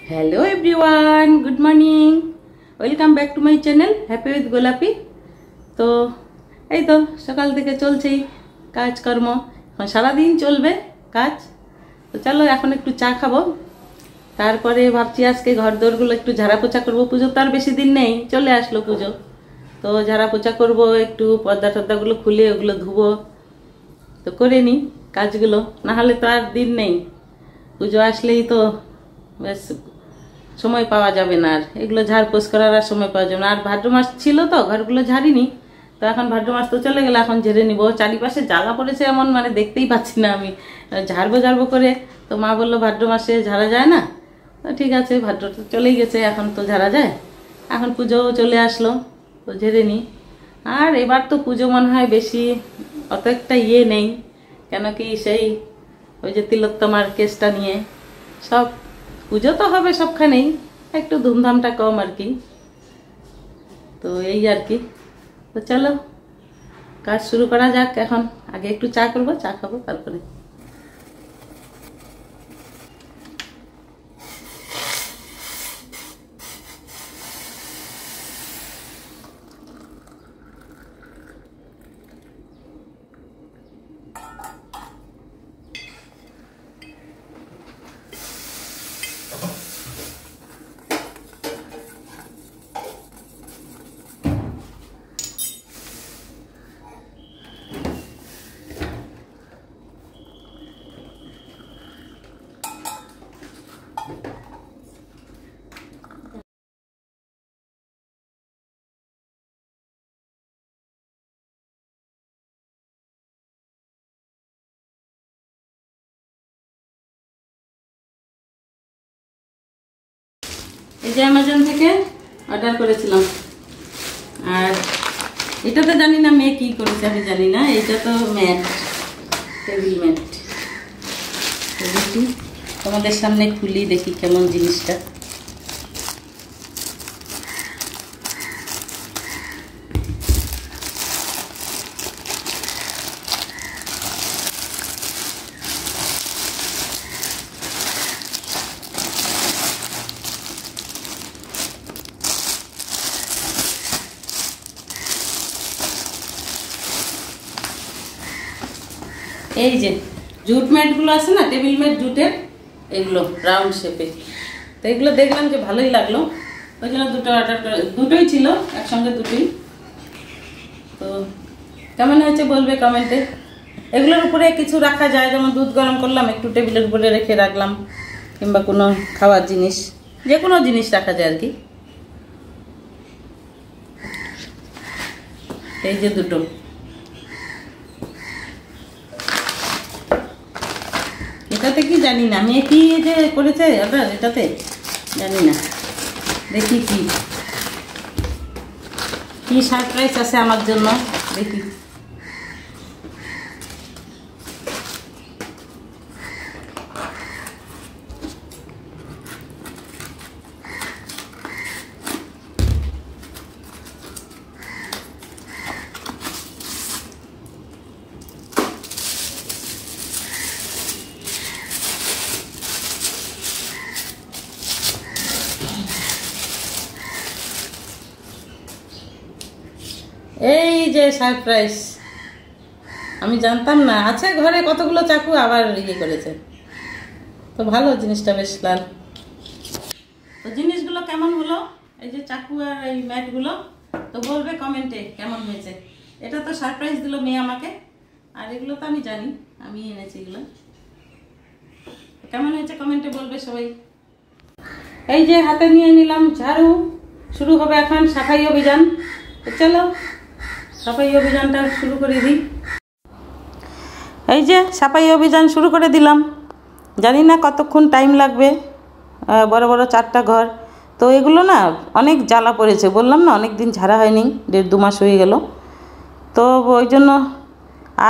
Hello everyone, good morning. Welcome back to my channel happy with গোলাপি। তো এই তো সকাল থেকে চলছেই কাজকর্ম, এখন সারাদিন চলবে কাজ। তো চলো এখন একটু চা খাবো, তারপরে ভাবছি আজকে ঘর দোরগুলো একটু ঝাড়া পোছা করবো। পুজো তো আর বেশি দিন নেই, চলে আসলো পুজো। তো ঝাড়া পোছা করবো, একটু পর্দা টর্দাগুলো খুলে ওগুলো ধুবো। তো করে নিই কাজগুলো, নাহলে তো আর দিন নেই। পুজো আসলেই তো ব্যাস সময় পাওয়া যাবে না, আর এগুলো ঝাড় পোছ করার আর সময় পাওয়া যাবে না। আর ভাদ্র মাস ছিল তো ঘরগুলো ঝাড়িনি, তো এখন ভাদ্র মাস তো চলে গেলে, এখন ঝেড়ে নিবো। চারিপাশে জ্বালা পড়েছে এমন, মানে দেখতেই পাচ্ছি না আমি। ঝাড়বো করে তো মা বললো ভাদ্র মাসে ঝাড়া যায় না। তো ঠিক আছে, ভাদ্র তো চলেই গেছে, এখন তো ঝাড়া যায়। এখন পুজোও চলে আসলো, তো ঝেড়ে নিই। আর এবার তো পুজো মনে হয় বেশি অত একটা নেই, কেন কি সেই ওই যে তিলোত্তমার কেসটা নিয়ে সব পুজো তো হবে সবখানেই, একটু ধুমধামটা কম আর কি। তো এই আর কি। তো চলো কাজ শুরু করা যাক। এখন আগে একটু চা করবো, চা খাবো, তারপরে এই যে অ্যামাজন থেকে অর্ডার করেছিলাম। আর এটা তো জানি না মেয়ে কি করেছে, আমি জানি না। এটা তো ম্যাট, টেবিল ম্যাট। দেখি তোমাদের সামনে খুলি, দেখি কেমন জিনিসটা। এই যে জুট ম্যাটগুলো আছে না, টেবিল ম্যাট জুটের, এগুলো রাউন্ড শেপে। তো এগুলো দেখলাম যে ভালোই লাগলো, ওই জন্য দুটো অর্ডার করে, দুটোই ছিল একসঙ্গে দুটোই। তো কেমন হয়েছে বলবে কমেন্টে। এগুলোর উপরে কিছু রাখা যায়, যেমন দুধ গরম করলাম একটু টেবিলের উপরে রেখে রাখলাম, কিংবা কোনো খাওয়ার জিনিস, যে কোনো জিনিস রাখা যায় আর কি। এই যে দুটো, এটাতে কি জানি না মেয়ে কি যে করেছে অর্ডার, এটাতে জানি না। দেখি কি কি সারপ্রাইজ আছে আমার জন্য, দেখি। এই যে সারপ্রাইজ, আমি জানতাম না আছে ঘরে কতগুলো চাকু, আবার ইয়ে করেছে। তো ভালো জিনিসটা, বেশ লাল। তো জিনিসগুলো কেমন হলো, এই যে চাকু আর এই ম্যাটগুলো, তো বলবে কমেন্টে কেমন হয়েছে। এটা তো সারপ্রাইজ দিল মেয়ে আমাকে, আর এগুলো তো আমি জানি, আমি এনেছি এগুলো। কেমন হয়েছে কমেন্টে বলবে সবাই। এই যে হাতে নিয়ে নিলাম ঝাড়ু, শুরু হবে এখন সাফাই অভিযান। তো চলো সাফাই অভিযানটা শুরু করে দিই। এই যে সাফাই অভিযান শুরু করে দিলাম, জানি না কতক্ষণ টাইম লাগবে। বড় বড় 4টা ঘর, তো এগুলো না অনেক জ্বালা পড়েছে, বললাম না অনেক দিন ঝাড়া হয়নি, 1.5-2 মাস হয়ে গেল। তো ওই জন্য,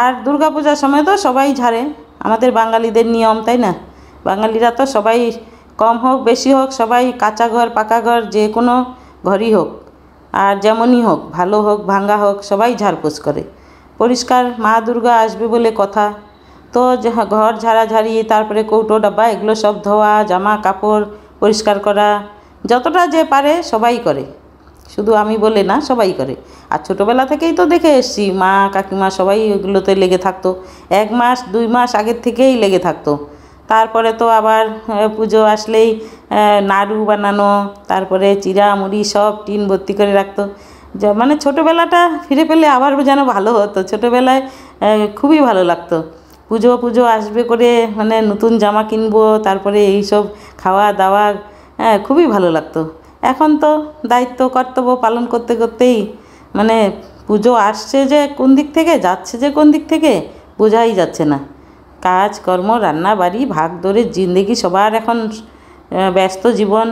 আর দুর্গাপূজার সময় তো সবাই ঝাড়ে, আমাদের বাঙালিদের নিয়ম, তাই না? বাঙালিরা তো সবাই কম হোক বেশি হোক, সবাই কাঁচা ঘর পাকা ঘর যে কোনো ঘরই হোক, আর যেমনই হোক, ভালো হোক ভাঙ্গা হোক, সবাই ঝাড়পোছ করে। পরিষ্কার মা দুর্গা আসবে বলে কথা। তো ঘর ঝাড়াঝাড়ি, তারপরে কৌটো ডাব্বা এগুলো সব ধোয়া, জামা কাপড় পরিষ্কার করা, যতটা যে পারে সবাই করে, শুধু আমি বলে না, সবাই করে। আর ছোটোবেলা থেকেই তো দেখে এসছি, মা কাকিমা সবাই ওইগুলোতে লেগে থাকতো, 1 মাস 2 মাস আগের থেকেই লেগে থাকতো। তারপরে তো আবার পুজো আসলেই নাড়ু বানানো, তারপরে চিড়া মুড়ি সব টিন ভর্তি করে রাখতো। মানে ছোটোবেলাটা ফিরে পেলে আবার যেন ভালো হতো। ছোটোবেলায় খুবই ভালো লাগতো। পুজো আসবে করে মানে নতুন জামা কিনবো, তারপরে এইসব খাওয়া দাওয়া, খুবই ভালো লাগতো। এখন তো দায়িত্ব কর্তব্য পালন করতে করতেই মানে পুজো আসছে যে কোন দিক থেকে, যাচ্ছে যে কোন দিক থেকে বোঝাই যাচ্ছে না। কাজ কর্ম, রান্না বাড়ি, ভাগ দৌড়ের জিন্দেগি, সবার এখন ব্যস্ত জীবন।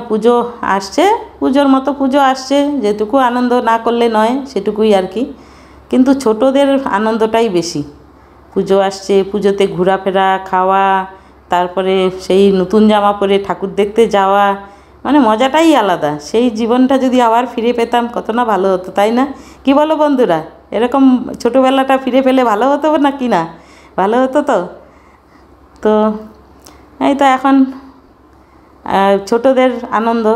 পুজো আসছে, পুজোর মতো পুজো আসছে, যেটুকু আনন্দ না করলে নয় সেটুকুই আর কি। কিন্তু ছোটদের আনন্দটাই বেশি। পুজো আসছে, পুজোতে ঘোরাফেরা, খাওয়া, তারপরে সেই নতুন জামা পরে ঠাকুর দেখতে যাওয়া, মানে মজাটাই আলাদা। সেই জীবনটা যদি আবার ফিরে পেতাম কত না ভালো হতো, তাই না? কি বলো বন্ধুরা? এরকম ছোটোবেলাটা ফিরে পেলে ভালো হতো না কি না? ভালো হতো তো। তো এই তো এখন ছোটদের আনন্দ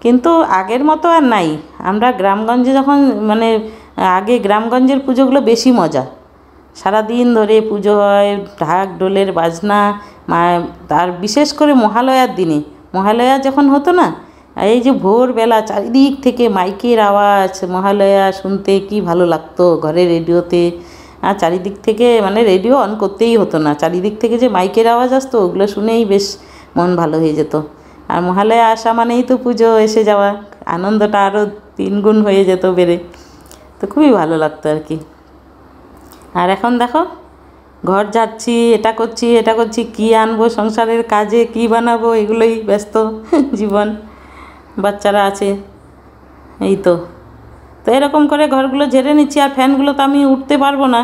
কিন্তু আগের মতো আর নাই। আমরা গ্রামগঞ্জে যখন মানে আগে গ্রামগঞ্জের পুজোগুলো বেশি মজা। সারাদিন ধরে পুজো হয়, ঢাক ঢোলের বাজনা, তার বিশেষ করে মহালয়ার দিনে, মহালয়া যখন হতো না, এই যে ভোরবেলা চারিদিক থেকে মাইকের আওয়াজ, মহালয়া শুনতে কি ভালো লাগতো। ঘরে রেডিওতে আর চারিদিক থেকে মানে রেডিও অন করতেই হতো না, চারিদিক থেকে যে মাইকের আওয়াজ আসতো ওগুলো শুনেই বেশ মন ভালো হয়ে যেত। আর মহালয়া আসা মানেই তো পুজো এসে যাওয়া, আনন্দটা আরও 3 গুণ হয়ে যেত বেড়ে। তো খুবই ভালো লাগতো আর কি। আর এখন দেখো ঘর যাচ্ছি, এটা করছি, কি আনবো সংসারের কাজে, কি বানাবো, এগুলোই ব্যস্ত জীবন। বাচ্চারা আছে, এই তো এরকম করে ঘরগুলো ঝেড়ে নিচ্ছি। আর ফ্যানগুলো তো আমি উঠতে পারবো না,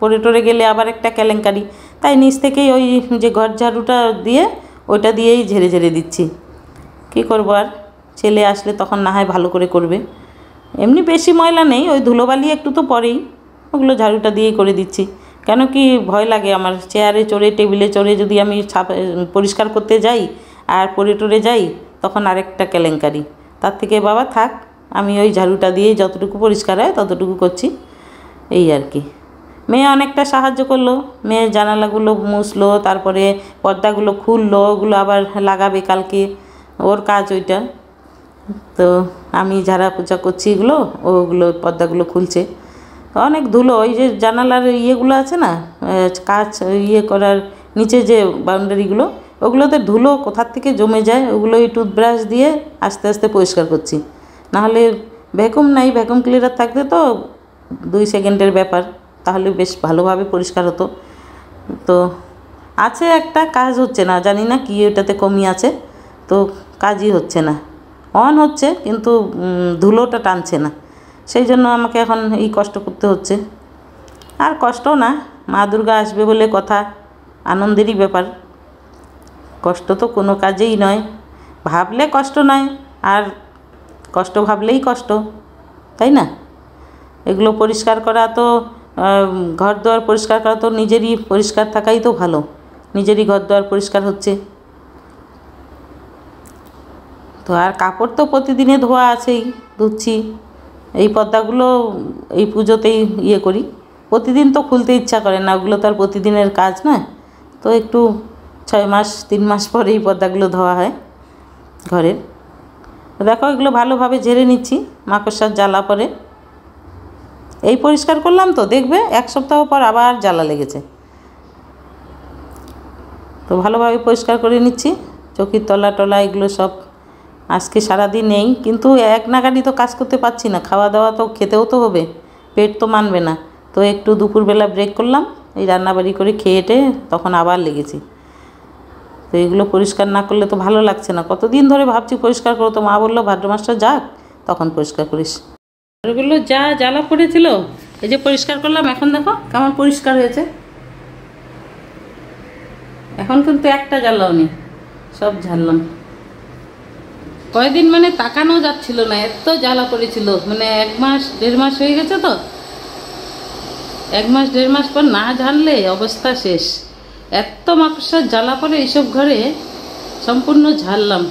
পড়ে টরে গেলে আবার একটা কেলেঙ্কারি, তাই নিচ থেকেই ওই যে ঘর ঝাড়ুটা দিয়ে ওইটা দিয়েই ঝেড়ে দিচ্ছি। কি করবো আর, ছেলে আসলে তখন না হয় ভালো করে করবে। এমনি বেশি ময়লা নেই, ওই ধুলোবালি একটু তো পরেই, ওগুলো ঝাড়ুটা দিয়েই করে দিচ্ছি। কেন কি ভয় লাগে আমার, চেয়ারে চড়ে টেবিলে চড়ে যদি আমি পরিষ্কার করতে যাই আর পড়ে টরে যাই তখন আরেকটা কেলেঙ্কারি। তার থেকে বাবা থাক, আমি ওই ঝাড়ুটা দিয়েই যতটুকু পরিষ্কার হয় ততটুকু করছি, এই আর কি। মেয়ে অনেকটা সাহায্য করলো, মেয়ে জানালাগুলো মুছলো, তারপরে পর্দাগুলো খুললো, ওগুলো আবার লাগাবে কালকে, ওর কাজ ওইটা। তো আমি ঝাড়া পোছা করছি এগুলো, ওগুলো পর্দাগুলো খুলছে। অনেক ধুলো, ওই যে জানালার ইয়েগুলো আছে না, কাচ ইয়ে করার নিচে যে বাউন্ডারিগুলো, ওগুলোতে ধুলো কোথার থেকে জমে যায়, ওগুলো ওই টুথব্রাশ দিয়ে আস্তে আস্তে পরিষ্কার করছি। নাহলে ভ্যাকুম নাই, ভ্যাকুম ক্লিনার থাকতে তো 2 সেকেন্ডের ব্যাপার, তাহলে বেশ ভালোভাবে পরিষ্কার হতো। তো আছে একটা, কাজ হচ্ছে না, জানি না কি ওটাতে কমি আছে, তো কাজই হচ্ছে না। অন হচ্ছে কিন্তু ধুলোটা টানছে না, সেই জন্য আমাকে এখন এই কষ্ট করতে হচ্ছে। আর কষ্ট না, মা দুর্গা আসবে বলে কথা, আনন্দেরই ব্যাপার। কষ্ট তো কোনো কাজেই নয়, ভাবলে কষ্ট নয়, আর কষ্ট ভাবলেই কষ্ট, তাই না? এগুলো পরিষ্কার করা তো, ঘর দুয়ার পরিষ্কার করা তো নিজেরই পরিষ্কার থাকাই তো ভালো, নিজেরই ঘর দুয়ার পরিষ্কার হচ্ছে। তো আর কাপড় তো প্রতিদিনে ধোয়া আছেই, ধুচ্ছি। এই পর্দাগুলো এই পুজোতেই ইয়ে করি, প্রতিদিন তো খুলতে ইচ্ছা করে না, ওগুলো তো আর প্রতিদিনের কাজ নয়। তো একটু 6 মাস 3 মাস পরে এই পর্দাগুলো ধোয়া হয় ঘরের। দেখো এগুলো ভালোভাবে ঝেড়ে নিচ্ছি, মাকড়সার জ্বালা পরে। এই পরিষ্কার করলাম তো দেখবে 1 সপ্তাহ পর আবার জ্বালা লেগেছে। তো ভালোভাবে পরিষ্কার করে নিচ্ছি, চৌকির তলা টলা এগুলো সব। আজকে সারাদিন নেই, কিন্তু এক নাগাড়ি তো কাজ করতে পারছি না, খাওয়া দাওয়া তো খেতেও তো হবে, পেট তো মানবে না। তো একটু দুপুরবেলা ব্রেক করলাম, এই রান্নাবাড়ি করে খেয়েটে তখন আবার লেগেছি। তো এগুলো পরিষ্কার না করলে তো ভালো লাগছে না, কতদিন ধরে ভাবছি পরিষ্কার করো, তো মা বললো ভাদ্র মাসটা যাক তখন পরিষ্কার করিস। এগুলো যা জ্বালা পড়েছিল এই যে পরিষ্কার করলাম, এখন দেখো কেমন পরিষ্কার হয়েছে। এখন কিন্তু একটা জ্বালাও নেই, সব ঝাড়লাম। কয়েকদিন মানে তাকানো যাচ্ছিল না, এত জ্বালা পড়েছিল। মানে 1 মাস 1.5 মাস হয়ে গেছে তো, 1 মাস 1.5 মাস পর না ঝাড়লে অবস্থা শেষ। এত মাকড়সার জ্বালা পড়ে এইসব ঘরে, সম্পূর্ণ ঝাড়লাম।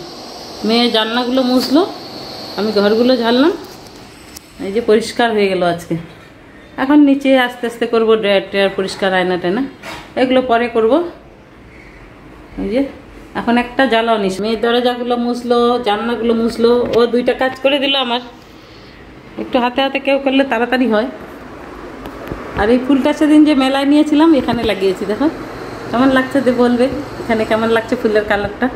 মেয়ে জানলাগুলো মুছলো, আমি ঘরগুলো ঝাড়লাম। এই যে পরিষ্কার হয়ে গেল আজকে। এখন নিচে আস্তে আস্তে করবো, ড্রয়ার ট্রয়ার পরিষ্কার, আয়না টায়না এগুলো পরে করব। এই যে এখন একটা জ্বালাও নিস। মেয়ের দরজাগুলো মুছলো, জানলাগুলো মুছলো, ও 2টা কাজ করে দিল আমার। একটু হাতে হাতে কেউ করলে তাড়াতাড়ি হয়। আর এই ফুলটা সেদিন যে মেলায় নিয়েছিলাম এখানে লাগিয়েছি, দেখো কেমন লাগছে বলবে এখানে কেমন লাগছে ফুলের কালারটা।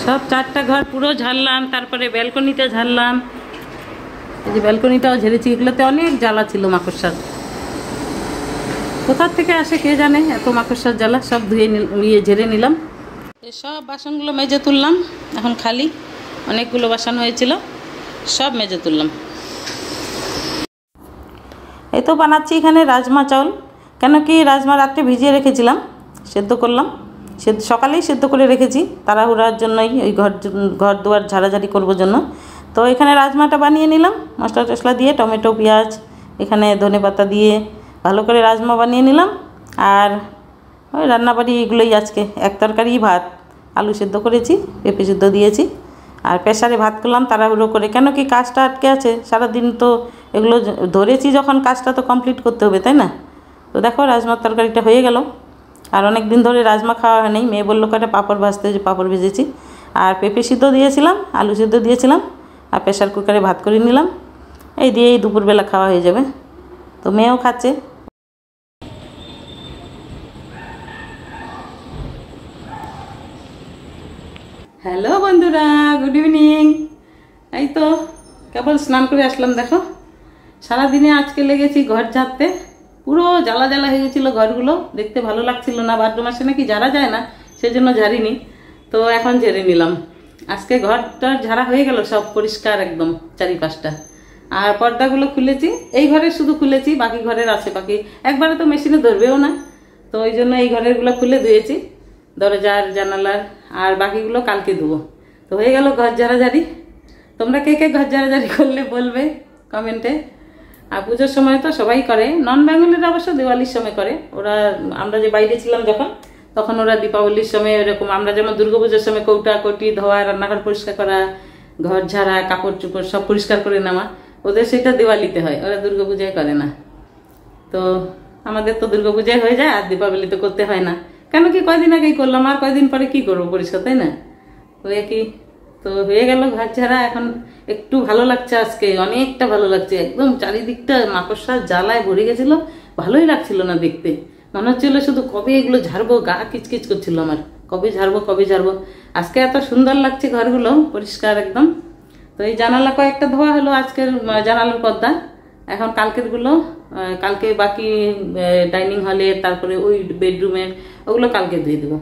সব 4টা ঘর পুরো ঝাড়লাম, তারপরে ব্যালকনিটা ঝাড়লাম। এই যে ব্যালকনিটাও ঝেড়েছি। এগুলোতে অনেক জ্বালা ছিল, মাকড়সার। কোথা থেকে আসে কে জানে এত মাকড়সার জ্বালা। সব ধুয়ে ঝেড়ে নিলাম। এই সব বাসনগুলো মেজে তুললাম, এখন খালি। অনেকগুলো বাসন হয়েছিল, সব মেজে তুললাম। এই তো বানাচ্ছি এখানে রাজমা চাউল। কেন কি রাজমা রাত্রে ভিজিয়ে রেখেছিলাম, সেদ্ধ করলাম। সকালেই সেদ্ধ করে রেখেছি তাড়াহুড়ার জন্যই, ওই ঘর দুয়ার ঝাড়াঝাড়ি করবার জন্য। তো এখানে রাজমাটা বানিয়ে নিলাম মশলা টশলা দিয়ে, টমেটো পেঁয়াজ এখানে ধনেপাতা দিয়ে ভালো করে রাজমা বানিয়ে নিলাম। আর ওই রান্নাবাড়ি এগুলোই আজকে। এক তরকারি ভাত, আলু সেদ্ধ করেছি, পেঁপে সেদ্ধ দিয়েছি। আর প্রেসারে ভাত করলাম তাড়াহুড়ো করে, কেন কি কাজটা আটকে আছে সারাদিন। তো এগুলো ধরেছি যখন, কাজটা তো কমপ্লিট করতে হবে, তাই না? তো দেখো রাজমার তরকারিটা হয়ে গেল। আর অনেক দিন ধরে রাজমা খাওয়া হয়নি। মেয়ে বললো কটা পাঁপড় ভাজতে, যে পাঁপড় ভেজেছি। আর পেঁপে সিদ্ধ দিয়েছিলাম, আলু সিদ্ধ দিয়েছিলাম। আর প্রেসার কুকারে ভাত করে নিলাম। এই দিয়েই দুপুরবেলা খাওয়া হয়ে যাবে। তো মেয়েও খাচ্ছে। হ্যালো বন্ধুরা, গুড ইভিনিং। এই তো কেবল স্নান করে আসলাম। দেখো সারাদিনে আজকে লেগেছি ঘর ঝাড়তে। পুরো জ্বালা জ্বালা হয়ে গেছিলো ঘরগুলো, দেখতে ভালো লাগছিল না। বাথরুম আসে নাকি ঝাড়া যায় না, সেজন্য ঝাড়িনি। তো এখন ঝেড়ে নিলাম। আজকে ঘরটা ঝাড়া হয়ে গেল, সব পরিষ্কার একদম চারিপাশটা। আর পর্দাগুলো খুলেছি, এই ঘরে শুধু খুলেছি, বাকি ঘরের আছে। বাকি একবারে তো মেশিনে ধরবেও না, তো ওই জন্য এই ঘরেরগুলো খুলে ধুয়েছি, দরজার জানালার। আর বাকিগুলো কালকে ধুবো। তো হয়ে গেল ঘর ঝাড়াঝাড়ি। তোমরা কে কে ঘর ঝাড়াঝাড়ি করলে বলবে কমেন্টে। আর পুজোর সময় তো সবাই করে, নন বেঙ্গলিরা অবশ্য দিওয়ালির সময় করে। ওরা, আমরা যে বাইরে ছিলাম যখন, তখন ওরা দীপাবলির সময় এরকম, আমরা যেমন দুর্গাপুজোর সময় কৌটা কটি ধোয়া, রান্নাঘর পরিষ্কার করা, ঘর ঝাড়া, কাপড় চোপড় সব পরিষ্কার করে নেওয়া, ওদের সেটা দিওয়ালিতে হয়, ওরা দুর্গাপূজায় করে না। তো আমাদের তো দুর্গাপূজায় হয়ে যায়, আর দীপাবলিতে করতে হয় না। কেন কি কয়দিন আগেই করলাম, আর কয়দিন পরে কি করবো পরিষ্কার, তাই না? ওই কি। তো হয়ে গেল ঘর ঝাড়া। এখন একটু ভালো লাগছে আজকে, অনেকটা ভালো লাগছে। একদম চারিদিকটা মাকড়সার জ্বালায় ভরে গেছিল, ভালোই লাগছিল না দেখতে। মনে হচ্ছিল শুধু কবে এগুলো ঝাড়বো, গা কিচকিচ করছিল আমার, কবে ঝাড়বো কবে ঝাড়বো। আজকে এত সুন্দর লাগছে ঘরগুলো পরিষ্কার একদম। তো এই জানালা কয়েকটা ধোয়া হলো, আজকের জানালার পর্দা। এখন কালকেরগুলো, কালকে বাকি ডাইনিং হলে, তারপরে ওই বেডরুমের, ওগুলো কালকে ধুয়ে দেবো।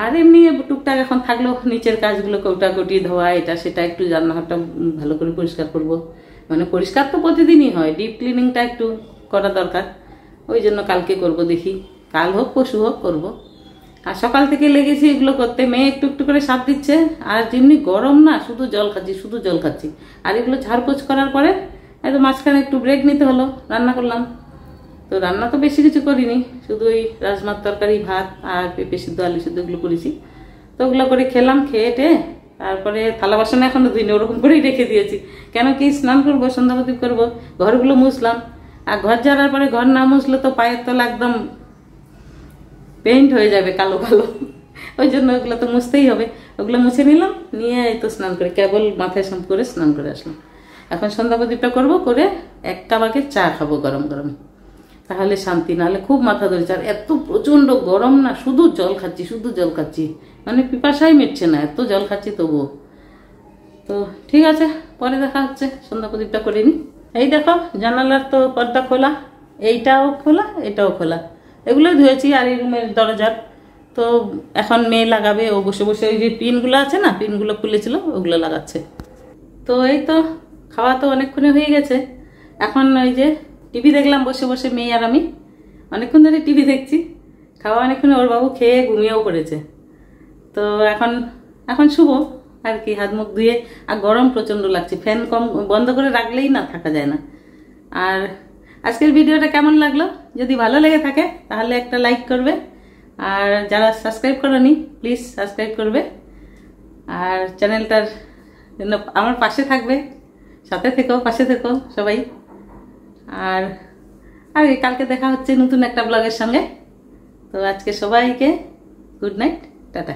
আর এমনি টুকটাক এখন থাকলো নিচের কাজগুলো, কৌটা কটি ধোয়া, এটা সেটা, একটু রান্নাঘরটা ভালো করে পরিষ্কার করব। মানে পরিষ্কার তো প্রতিদিনই হয়, ডিপ ক্লিনিংটা একটু করা দরকার। ওই জন্য কালকে করব, দেখি কাল হোক পরশু হোক করব। আর সকাল থেকে লেগেছি এগুলো করতে। মেয়ে একটু একটু করে সাপ দিচ্ছে। আর যেমনি গরম না, শুধু জল খাচ্ছি, শুধু জল খাচ্ছি। আর এগুলো ঝাড়পোছ করার পরে এত মাঝখানে একটু ব্রেক নিতে হলো, রান্না করলাম। তো রান্না তো বেশি কিছু করিনি, শুধু ওই রাজমার তরকারি, ভাত আর পেঁপে সিদ্ধ, আলু সিদ্ধ এগুলো করেছি। তো ওগুলো করে খেলাম, খেয়ে তারপরে থালা বাসন এখনো ধুইনি, ওরকম করেই রেখে দিয়েছি। কেন কি স্নান করবো, সন্ধ্যাবতী করবো, ঘরগুলো মুছলাম। আর ঘর ঝাড়ার পরে ঘর না মুছলে তো পায়ের তলা একদম পেইন্ট হয়ে যাবে কালো কালো। ওই জন্য ওগুলো তো মুছতেই হবে। ওগুলো মুছে নিলাম, নিয়ে এই তো স্নান করে, কেবল মাথায় শ্যাম্পু করে স্নান করে আসলাম। এখন সন্ধ্যাবতীটা করবো, করে 1 কাপ আগে চা খাবো গরম গরম, তাহলে শান্তি। নাহলে খুব মাথা ধরেছে। আর এত প্রচন্ড গরম না, শুধু জল খাচ্ছি, শুধু জল খাচ্ছি, মানে পিপাসাই মিটছে না, এত জল খাচ্ছি তবুও। তো ঠিক আছে, পরে দেখা হচ্ছে, সন্ধ্যা প্রদীপটা করে নিই। এই দেখো জানালার তো পর্দা খোলা, এইটাও খোলা, এটাও খোলা, এগুলোই ধুয়েছি। আর এই রুমের দরজার তো এখন মেয়ে লাগাবে, ও বসে বসে ওই যে পিনগুলো আছে না, পিনগুলো খুলেছিল, ওগুলো লাগাচ্ছে। তো এই তো খাওয়া তো অনেকক্ষণে হয়ে গেছে। এখন ওই যে টিভি দেখলাম বসে বসে, মেয়ে আর আমি অনেকক্ষণ ধরে টিভি দেখছি। খাওয়া অনেকক্ষণে, ওর বাবু খেয়ে ঘুমিয়েও পড়েছে। তো এখন শুভ আর কি, হাত মুখ ধুয়ে। আর গরম প্রচণ্ড লাগছে, ফ্যান কম বন্ধ করে রাখলেই না থাকা যায় না। আর আজকের ভিডিওটা কেমন লাগলো, যদি ভালো লেগে থাকে তাহলে একটা লাইক করবে। আর যারা সাবস্ক্রাইব করোনি প্লিজ সাবস্ক্রাইব করবে, আর চ্যানেলটার জন্য আমার পাশে থাকবে, সাথে থেকো, পাশে থেকো সবাই। আর আর কালকে দেখা হচ্ছে নতুন একটা ব্লগের সঙ্গে। তো আজকে সবাইকে গুড নাইট, টাটা।